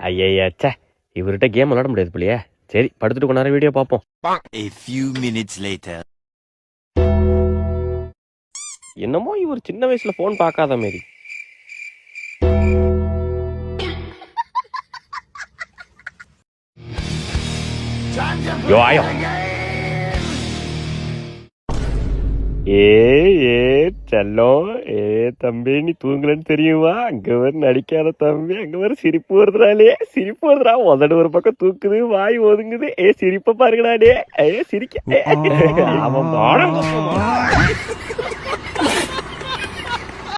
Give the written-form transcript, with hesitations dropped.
ஐயாச்சா, இவர்கிட்ட கேம் விளையாட முடியாது போலியே. சரி, படுத்துட்டு கொஞ்ச நேரம் வீடியோ பார்ப்போம். A few minutes later. என்னமோ இவர் சின்ன வயசுல போன் பார்க்காத மாரி. யோ ஆயோ. ஏ செல்லம், தம்பி நீ தூங்கலன்னு தெரியுமா? அங்க வர நடிக்காத தம்பி, அங்க வர சிரிப்பு வருதுடாலே, சிரிப்பு வருதுடா. உதடு ஒரு பக்கம் தூக்குது, வாய் ஒதுங்குது. சிரிப்ப பாருங்கடாடே, சிரிக்க. அவன்